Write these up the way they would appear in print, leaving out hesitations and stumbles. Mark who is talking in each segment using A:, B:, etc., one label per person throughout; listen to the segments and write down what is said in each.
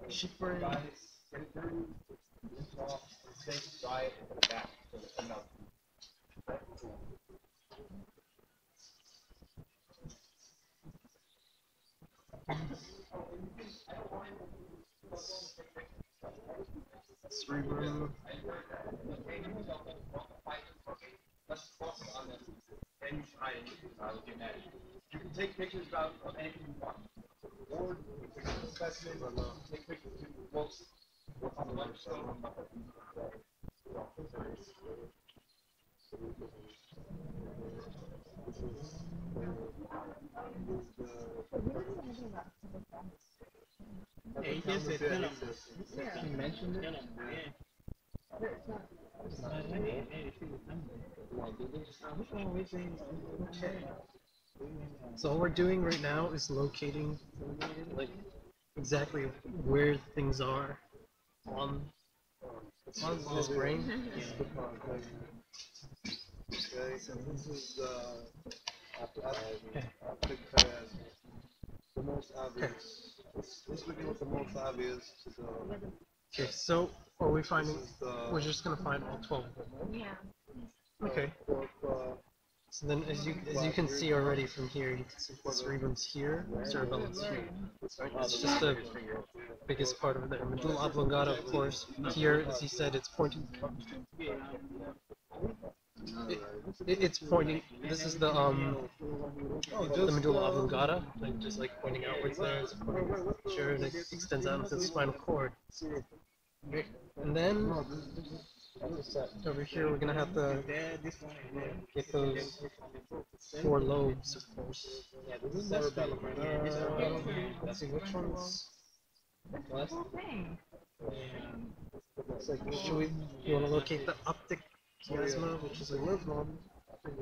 A: Sheep brain. Cerebrum.
B: You can take pictures of anything you want. Or specimens, take pictures of what's on the microscope.
A: Yeah, he just said Thalamus. He mentioned it.
C: So all we're doing right now is locating, like, exactly where things are on this brain.
D: Okay, so this is optic chiasma. The most obvious. Let's begin with the most obvious.
C: Okay, so are we finding? We're just gonna find all 12 of them.
E: Yeah.
C: Okay. So then, as you can see already from here, you can see the cerebrum's here, cerebellum's here. Right? It's just the biggest part of there. Medulla oblongata, of course. Here, as he said, it's pointing. It's pointing. This is the medulla oblongata, like just like pointing outwards there. It's pointing sure, and it extends out into the spinal cord. Okay. And then over here, we're gonna have to get those 4 lobes, of course. Let's see which ones. What? Should we? You want to locate the optic chiasma, which is a lymph node?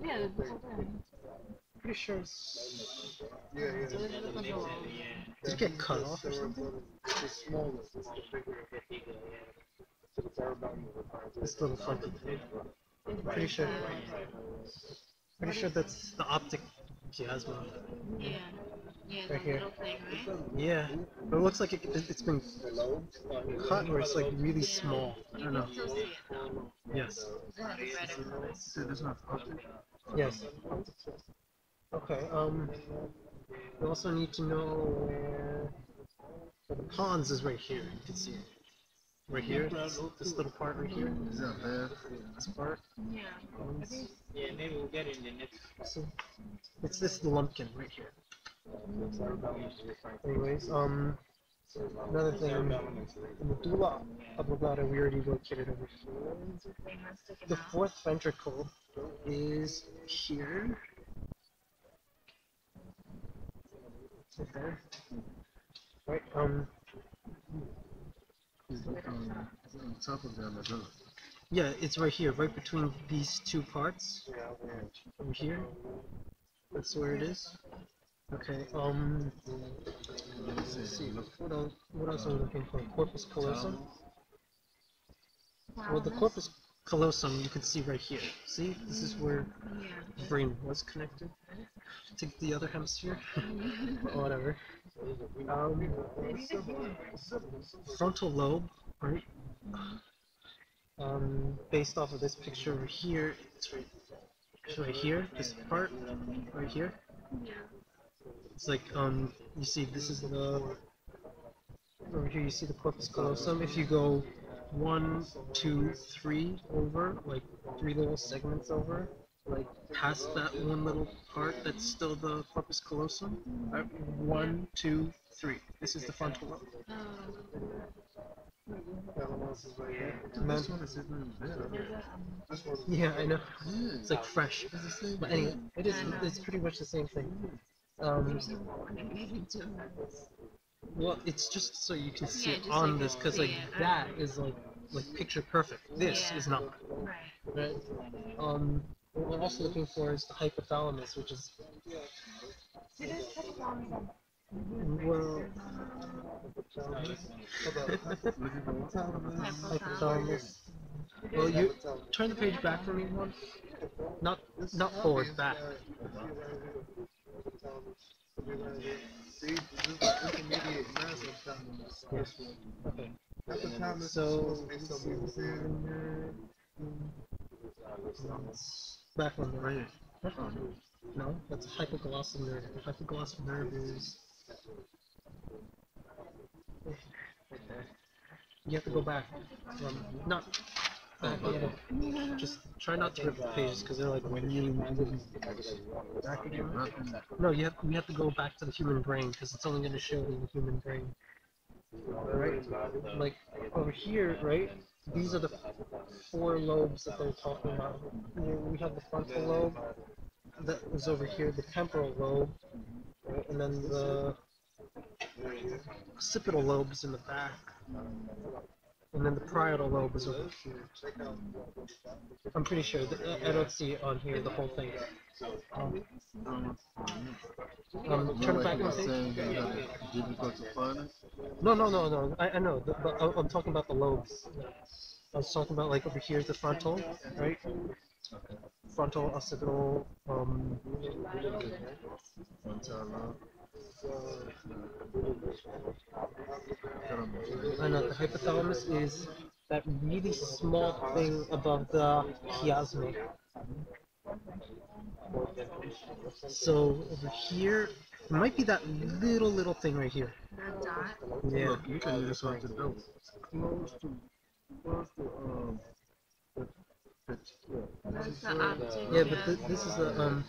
E: Yeah, the whole thing.
C: Pretty sure it's.
D: Yeah.
C: Did you get cut off or something?
D: It's the smallest. It's the bigger. So the cerebellum
C: This little frontal thing. Pretty sure that's the optic chiasma.
E: Yeah. Yeah,
C: Right
E: the
C: here.
E: little thing, right?
C: Yeah, but it looks like it's been cut, or it's like really small. I don't know.
E: Still see it though.
C: Yes.
A: There's not optic.
C: Yes. Okay. We also need to know where the Pons is right here. You can see it. Right here. This little part right here.
A: Is that bad?
C: This part.
E: Yeah.
C: Pons.
B: Yeah, maybe we'll get it in the next.
C: So, it's this lumpkin right here. Anyways, another thing, the medulla oblongata we already located over here.
E: They must have
C: The 4th ventricle is here. Right there. Right,
A: It's on top of that medulla.
C: yeah, it's right here, right between these 2 parts. Over here. That's where it is. Okay, let's see, what else are we looking for? Corpus callosum? Well, the corpus callosum you can see right here. See, this is where the brain was connected to the other hemisphere. Whatever. Frontal lobe, right? Based off of this picture over here, it's right here, this part, right here. It's like, you see, this is the, over here you see the corpus callosum. If you go 1, 2, 3 over, like 3 little segments over, like past that one little part that's still the corpus callosum, right? 1, 2, 3. This is the frontal lobe. Yeah, I know. It's like fresh. But anyway, it's pretty much the same thing. Well, it's just so you can see it on this, because like that is like picture perfect. This is not. Right. What we're also looking for is the hypothalamus, which is well, hypothalamus. Well, you turn the page back for me, one. not forward, back.
D: See, this is the intermediate mass of thalamus.
C: Okay.
D: Hypothalamus is
C: So
D: supposed to be somewhere over there.
C: back on the right. No, that's a hypoglossal nerve. The hypoglossal nerve is. You have to go back. Not back. Just try not to rip the pages because they're like really. No, you have to go back to the human brain because it's only going to show the human brain. Right? Like over here, right? These are the 4 lobes that they're talking about. We have the frontal lobe that is over here, the temporal lobe, right? And then the occipital lobe is in the back, and then the parietal lobe is over here. I'm pretty sure. I don't see it on here, the whole thing. Turn back one page. No. I know, but I'm talking about the lobes. I was talking about like over here is the frontal, right? Frontal, occipital, I know the hypothalamus is that really small thing above the chiasma. So over here, it might be that little thing right here.
E: That dot.
C: Yeah.
A: Look, you can use something else. Close to
E: That's the optic.
C: Yeah, but this is the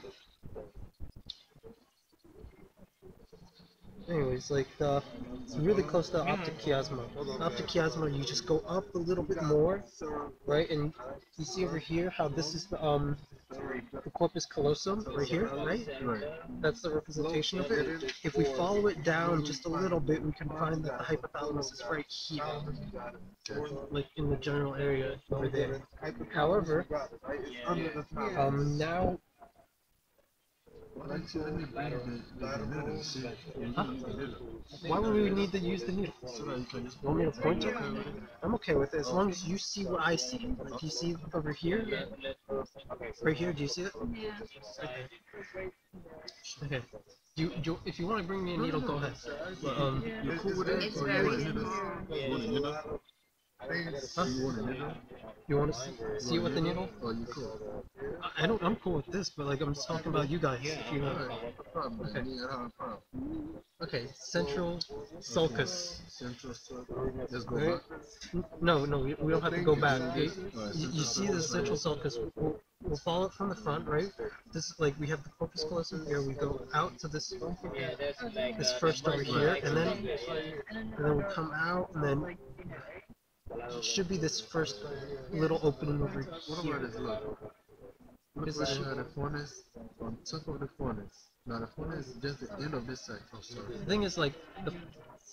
C: Anyways, like it's really close to the optic chiasma. Optic chiasma, you just go up a little bit more, right? And you see over here how this is the corpus callosum right here, right?
A: Right.
C: That's the representation of it. If we follow it down just a little bit, we can find that the hypothalamus is right here, like in the general area over there. However, now. Why would we need to use the needle? You want me to point it? I'm okay with it as long as you see what I see. Like you see over here, right here. Do you see it?
E: Yeah.
C: Okay. If you want to bring me a needle, go ahead. But,
A: You cool with it?
E: It's
A: Or you
E: very
A: want a needle?
E: small.
A: You want a needle?
C: Huh?
A: You want a needle?
C: You want to see it with the needle?
A: Or you cool?
C: I don't. I'm cool with this, but like I'm just talking about you guys. If you know.
A: No problem, man. You don't have a problem.
C: Okay. Central sulcus.
A: Central circle. Just go
C: Right?
A: back.
C: No, we don't have to go back. Okay? You see the central sulcus. We'll follow it from the front, right? This like we have the corpus callosum here. We go out to this first over here, and then we come out, and then it should be this first little opening over
A: What
C: here.
A: about this look? Look
C: Is
A: right
C: this-
A: here, the furnace, on top of the furnace. Now the furnace is just the end of this side. Oh, sorry.
C: The thing is, like the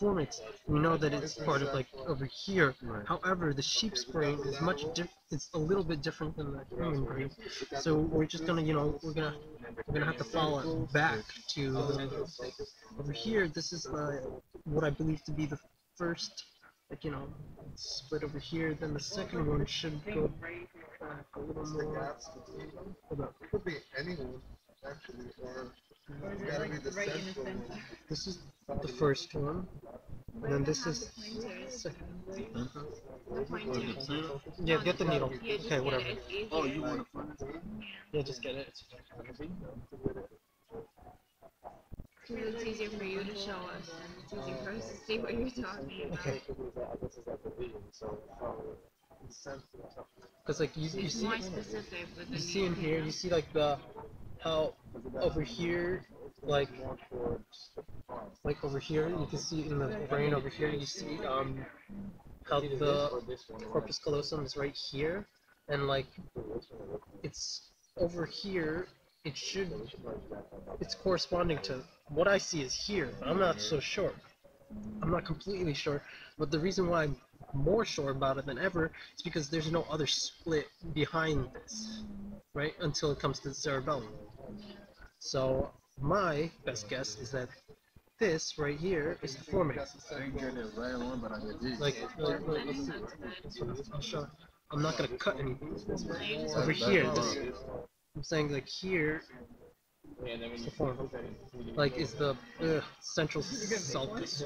C: fornix, we know that it's part of like over here.
A: Right.
C: However, the sheep's brain is much different. It's a little bit different than the human brain. So we're just gonna, we're gonna have to follow it back to over here. This is what I believe to be the first, like split over here. Then the second one should go back a little more. Hold up.
D: It could be anyone, actually, or it's gotta be the central one.
C: This is the first one, and then this is the second.
E: The pointer.
C: Yeah, get the needle.
E: Yeah, just
C: Okay,
E: get
C: whatever.
E: it. It's easier.
A: Oh, you want a furnace?
C: Yeah, just get it.
E: Because it's easier for you to show us. It's easier for us to see what you're talking about.
C: Okay. Because like you
E: It's
C: see,
E: more specific with the
C: you see in
E: needle.
C: here, you see like how over here, like over here, you can see in the brain over here, you see how the corpus callosum is right here, and like it's over here. It's corresponding to what I see is here. But I'm not so sure. I'm not completely sure, but the reason why I'm more sure about it than ever is because there's no other split behind this, right? Until it comes to the cerebellum. So my best guess is that this right here is the formax.
A: I ain't getting it right on, but I get this.
C: Like, let's see. That's what I'm sure. I'm not gonna cut anything. Over here, I'm saying like here, is the foramen, like is the central sulcus,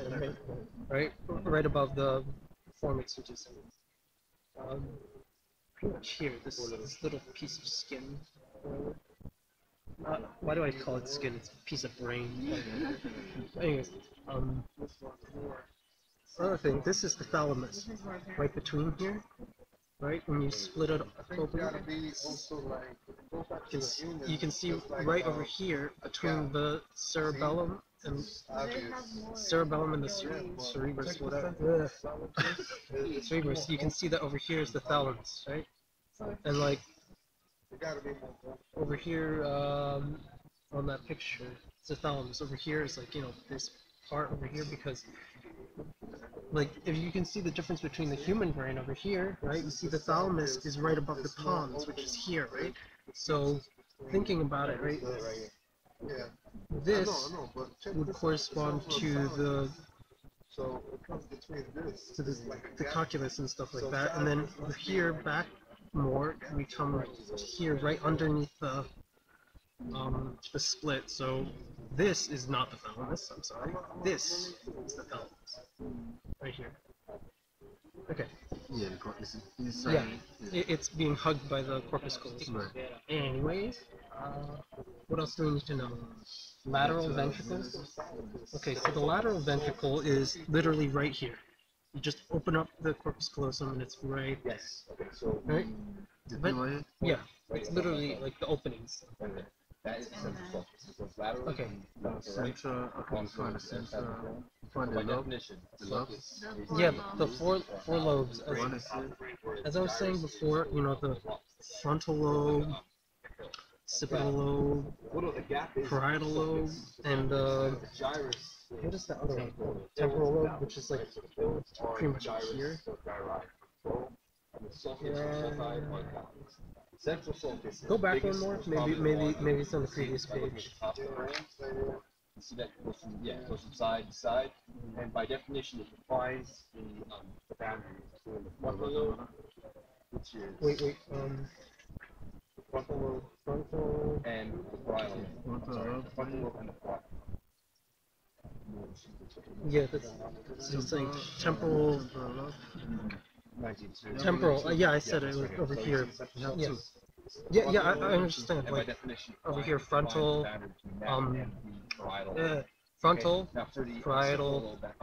C: right? Right above the fornix, which is pretty much here. This little piece of skin. Why do I call it skin? It's a piece of brain. Anyways, another thing. This is the thalamus, right between here. Right when you split it open, you can see right over here between the cerebellum and the cerebrus, whatever. Cerebrus. You can see that over here is the thalamus, right? And like over here on that picture, it's the thalamus. Over here is like, you know, this part over here, because like if you can see the difference between the human brain over here, right? You see the thalamus is right above the pons, which is here, right? So thinking about it, right? This would correspond to the the calculus and stuff like that, and then here back more we come here right underneath the split. So this is not the thalamus, I'm sorry. This is the thalamus. Right here. Okay.
A: Yeah, it's inside.
C: Yeah, it's being hugged by the corpus callosum.
A: Right.
C: Anyways, what else do we need to know? Lateral ventricles? Okay, so the lateral ventricle is literally right here. You just open up the corpus callosum and it's right.
D: Yes. Okay, so
C: Right? But,
A: Right here?
C: yeah, it's literally like the openings.
B: That is central sulcus. Because lateral
C: Okay.
A: Central, okay, find the central, find the
B: by
A: lobe,
B: definition,
A: the lobes.
C: Yeah, the four lobes.
A: One is here.
C: As I was saying before, you know, the frontal lobe, occipital lobe, parietal lobe, and what is the other one? Temporal lobe, which is like pretty much here.
B: central sulcus.
C: Go back one more. Maybe it's on the previous page.
B: You see that it goes from, goes from side to side, and by definition, it defines the boundary between the frontal lobe, which is
C: Wait.
B: the frontal lobe, and the parietal lobe. The frontal lobe and the parietal.
C: Yeah, that's just saying temporal.
B: 19.
C: Temporal. Yeah, I said it was over here. Yeah. Yeah, I understand.
B: And by
C: Like
B: definition,
C: over here, frontal,
B: parietal.
C: frontal,
B: Now for the
C: parietal,
B: there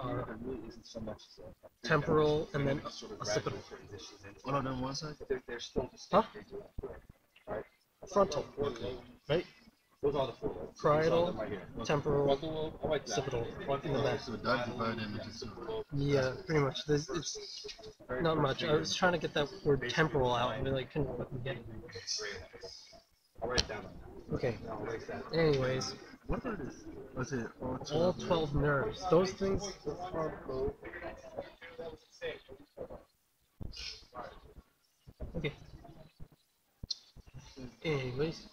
B: really isn't so much as a
C: temporal, and then occipital.
A: All of them one side?
B: They're still
C: Huh?
B: Right?
C: Frontal, right?
B: Those are the four lobes.
C: Parietal,
B: Right here.
C: temporal,
B: Frontal lobe, I like that.
C: occipital, in the
A: Okay,
C: back.
A: so that divided into two.
C: Yeah, pretty much. It's not much. I was trying to get that word temporal out, and I like couldn't fucking get it.
B: I'll write it down.
C: Okay.
B: I'll write that.
C: Anyways,
A: What are these? Was it
C: all 12 nerves. Those things. Okay. Anyways.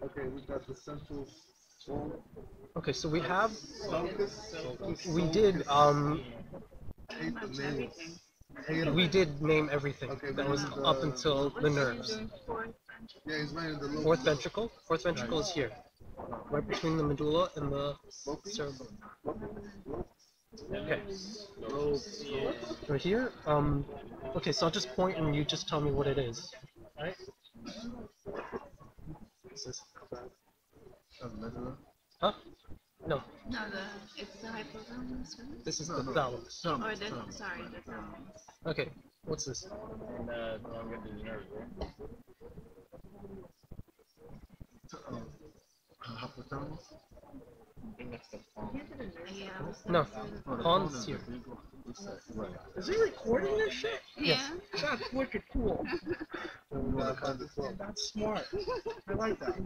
D: Okay, we got the central soul.
C: Okay, so we have.
D: Sulcus.
C: We did
D: Hate the names.
C: we did name everything that was up until the nerves.
D: Yeah, he's right in the lobe.
C: Fourth ventricle is here, right between the medulla and the cerebrum. Okay. Right here. Okay, so I'll just point and you just tell me what it is. Alright? What's this?
A: Medulla?
C: Huh? No,
E: No, it's the hypothalamus, right?
C: this is the thalamus.
E: Or the, sorry, the thalamus.
C: Okay, what's this?
B: And I'm going to do the nerves, right?
A: Hypothalamus?
E: Yeah.
C: No,
A: Oh, the
C: Pons
A: phone
C: here.
A: is the big one. This side. Right.
C: Is he recording this shit?
E: Yeah.
C: That's wicked cool.
D: That's smart. I like that.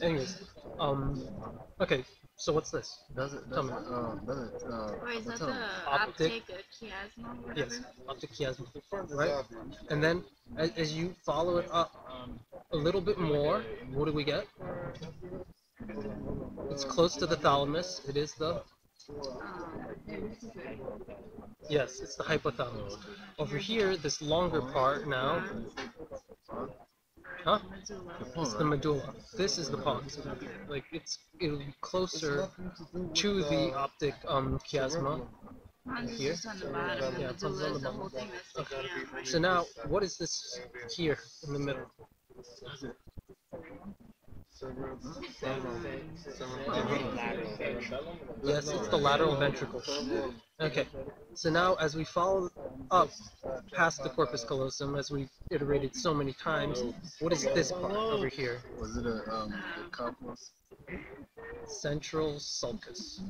C: Anyways, okay, so what's this?
A: Does it,
C: Tell me.
E: Or is that
A: hypothalamus.
E: the
C: Optic.
E: chiasma? Whatever?
C: Yes, optic chiasma, right? And then, as you follow it up a little bit more, what do we get? It's close to the thalamus. It is the yes, it's the hypothalamus. Over here, this longer part now Huh?
E: Medulla.
C: It's the medulla. This is the pons. Like it'll be closer to the optic chiasma.
E: Pons is
C: Here?
E: just on the bottom.
C: Yeah,
E: The
C: Pons is
E: medulla
C: on the
E: is the
C: bottom.
E: whole thing that's sticking out, right?
C: So now, what is this here in the middle? Yes, it's the lateral ventricle. Okay, so now as we follow up past the corpus callosum, as we've iterated so many times, what is this part over here?
A: Was it a Corpus?
C: Central sulcus,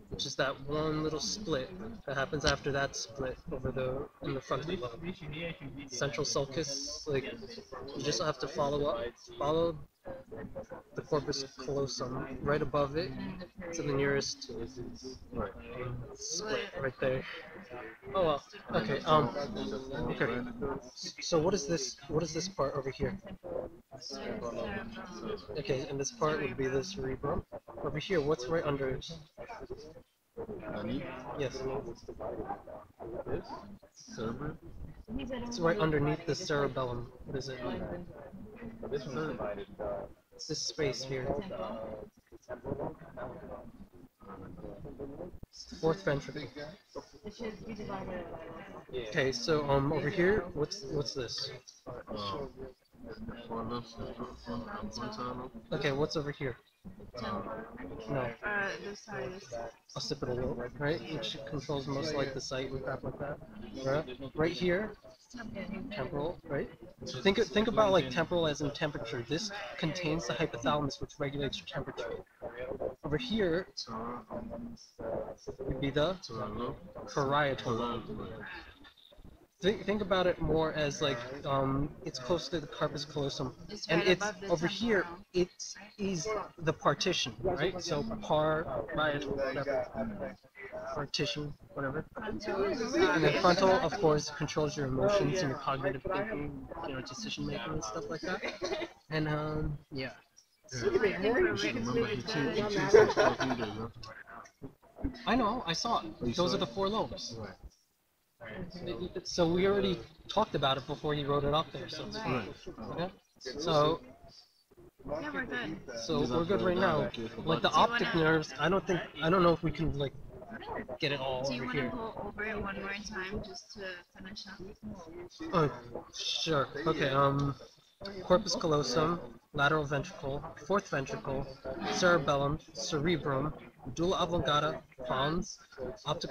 C: which is that one little split that happens after that split over in the frontal lobe. Central sulcus, like you just have to follow the corpus callosum right above it to the nearest split right there. Oh well. Okay. Okay. So what is this? What is this part over here? Okay, and this part would be the cerebrum. Over here, what's right under it? Yes.
A: Cerebrum?
C: It's right underneath the cerebellum. What is it?
B: This one's divided.
C: It's this space here. Fourth ventricle. Okay, so over here, what's this? Okay, what's over here? No.
E: This side is
C: Occipital lobe, right? Which controls most like the sight and crap like that. Right here, temporal, right? Think about like temporal as in temperature. This contains the hypothalamus, which regulates your temperature. Over here would be the parietal lobe. Think about it more as like it's close to the corpus callosum, and
E: right
C: it's
E: above the
C: over here.
E: temporal.
C: It is the partition, right? So parietal, whatever, partition, whatever. And then frontal, of course, controls your emotions and your cognitive thinking, decision making and stuff like that. And yeah. I know, I saw it. Those are the four lobes. So we already talked about it before he wrote it up there. So it's fine. Okay? So
E: yeah, we're good.
C: so we're good right now. Like the optic nerves, I don't know if we can like get it all
E: Do you
C: over
E: want to
C: here.
E: go over it one more time just to finish up?
C: Oh, sure. Okay. Corpus callosum, lateral ventricle, fourth ventricle, cerebellum, cerebrum, medulla oblongata, pons, optic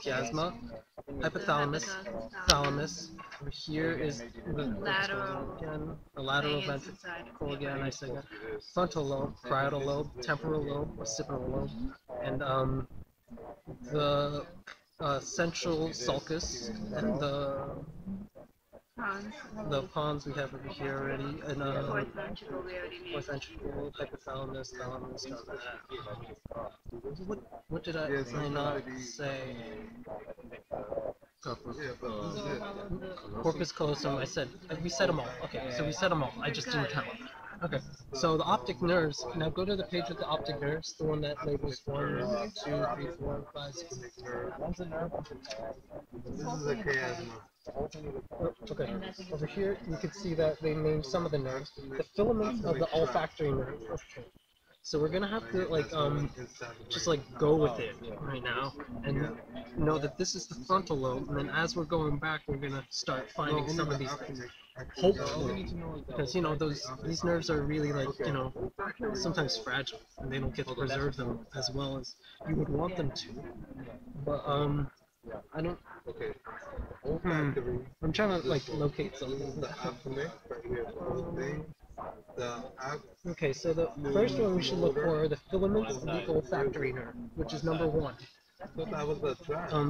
C: chiasma, hypothalamus, thalamus. Over here is the
E: Lateral.
C: again, the lateral
E: Thing is
C: ventricle
E: inside.
C: again. I say that. Frontal lobe, parietal lobe, temporal lobe, occipital lobe, and the central sulcus and
E: Pons.
C: the pons we have over here already, and
E: Fourth ventricle we already named.
C: fourth ventricle, hypothalamus, thalamus, what did I not say? Corpus callosum, I said, we said them all. Okay, so we said them all, I just didn't count. Okay, so the optic nerves, now go to the page with the optic nerves, the one that labels 1, 2, 3, 4, 5, 6.
D: This is the chiasma.
C: Okay, over here you can see that they named some of the nerves. The filaments of the olfactory nerve. Okay. So we're gonna have to like just like go with it right now and know that this is the frontal lobe, and then as we're going back we're gonna start finding some of these things. Hopefully, because these nerves are really like sometimes fragile and they don't get to preserve them as well as you would want them to. But I don't. I'm trying to like locate something. Okay, so the first one we should look for are the filaments of the olfactory nerve, which is number 1.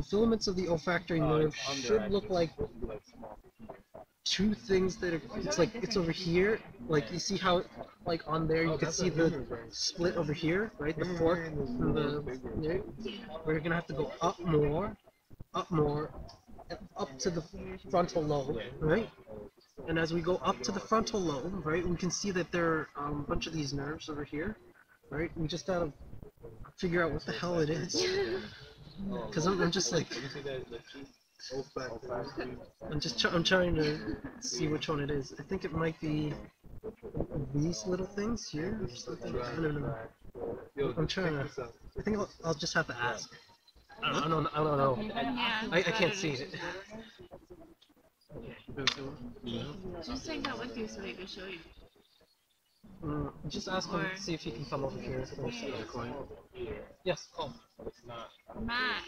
C: Filaments of the olfactory nerve should look like two things that are. It's over here. Like you see how, like on there, you can see the split over here, right? The fork. We're gonna have to go up more, and up to the frontal lobe, right? And as we go up to the frontal lobe, right, we can see that there are a bunch of these nerves over here, right? We just gotta figure out what the hell it is. Because I'm just like,
D: Olfactory.
C: I'm trying to see which one it is. I think it might be these little things here or something. I don't know.
D: Yo,
C: I'm trying
D: check
C: to.
D: this out.
C: I think I'll just have to ask. I don't know.
E: Yeah.
C: I can't see it.
E: Just take that with you so they can show you.
C: Just ask him, see if he can come over here. Yes. Oh.
E: Matt.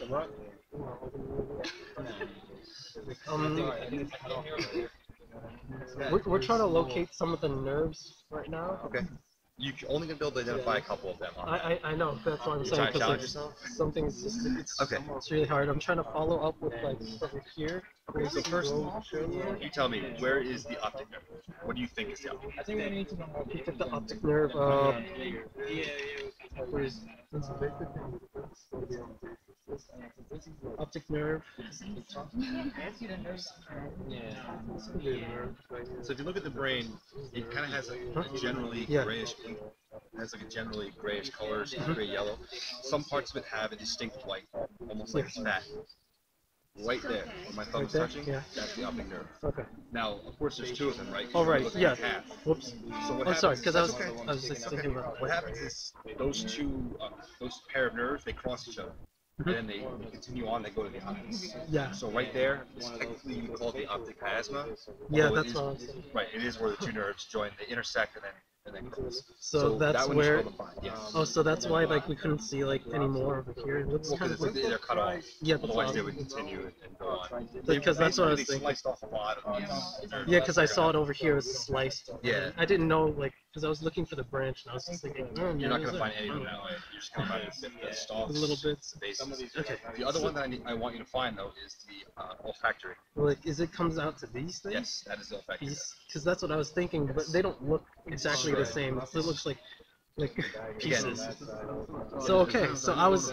C: We're trying to locate some of the nerves right now.
B: Okay. You're only gonna be able to identify a couple of them.
C: I know, that's what I'm
B: You
C: saying,
B: trying to challenge
C: because
B: yourself?
C: some things just,
B: Okay.
C: it's really hard. I'm trying to follow up with like over here.
B: So first, you tell me, where is the optic nerve? What do you think is the optic nerve?
C: Pick up the optic nerve. Where's optic nerve?
B: So if you look at the brain, it kind of has a generally
C: Yeah.
B: grayish pink. It has like a generally grayish color, gray yellow. Some parts of it have a distinct white, almost like it's fat. Right there, where my thumb is
C: Right there?
B: touching,
C: Yeah.
B: that's the optic nerve.
C: Okay.
B: Now, of course, there's two of them, right?
C: Oh, right,
B: Looking
C: yeah.
B: at half.
C: Whoops.
B: So what
C: I'm sorry,
B: happens-
C: because
B: that's okay.
C: I was just thinking about.
B: What happens is those pair of nerves, they cross each other. And then they continue on, they go to the eyes.
C: Yeah.
B: So right there, is technically you call it the optic chiasma.
C: Yeah,
B: although it
C: that's
B: is-
C: what I was saying.
B: Right, it is where the two nerves join, they intersect and then cross.
C: So that's
B: that one
C: where.
B: you should be able to find, yes.
C: Oh, so that's why like we couldn't see like any more over here. It looks
B: Well,
C: kind
B: because
C: of
B: they're cut off.
C: Yeah, that's
B: Otherwise,
C: why.
B: they would continue and go on.
C: Because that's what I was
B: Basically,
C: thinking.
B: they sliced off a lot of these nerves.
C: Yeah, because I saw it over here. It was sliced.
B: Yeah.
C: I didn't know like because I was looking for the branch and I was just thinking.
B: You're not
C: going
B: gonna find any of them that way. You're just gonna find the stalks,
C: Little bits.
B: the bases.
C: Okay.
B: The other one that I want you to find though is the olfactory.
C: Like, is it comes out to these things?
B: Yes, that is the olfactory.
C: Because that's what I was thinking, but they don't look exactly the same. It looks like pieces. So okay, so I was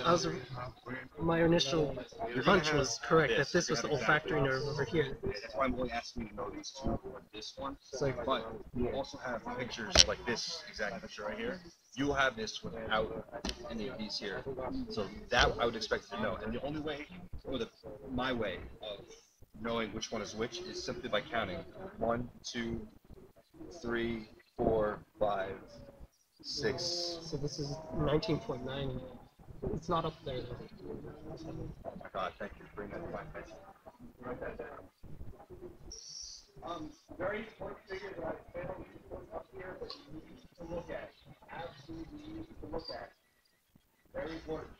C: my initial hunch was correct that this was the olfactory nerve over here.
B: That's why I'm only asking you to know these two or this one.
C: So
B: But you also have pictures like this exact picture right here. You will have this without any of these here. So that I would expect you to know. And the only way, or my way of knowing which one is which is simply by counting 1, 2, 3, 4, 5, 6.
C: So this is 19.9. It's not up there though.
B: Oh my God! Thank you for bringing that to my attention. Write that down. Very important figure that I failed to put up here, but you need to look at. Absolutely need to look at. Very important.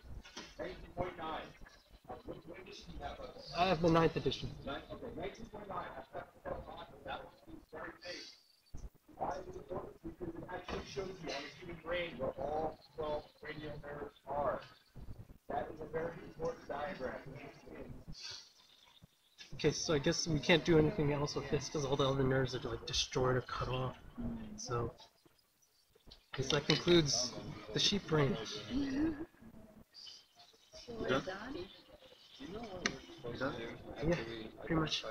B: 19.9. What edition do you have?
C: I have the 9th edition.
B: Okay, 19.9. That was very big. Why is it important? Because it actually shows you on the human brain where all 12 cranial nerves are. That is a very important diagram.
C: Okay, so I guess we can't do anything else with this because all the other nerves are like destroyed or cut off. So, I guess that concludes the sheep brain.
B: You done?
C: Yeah, pretty much.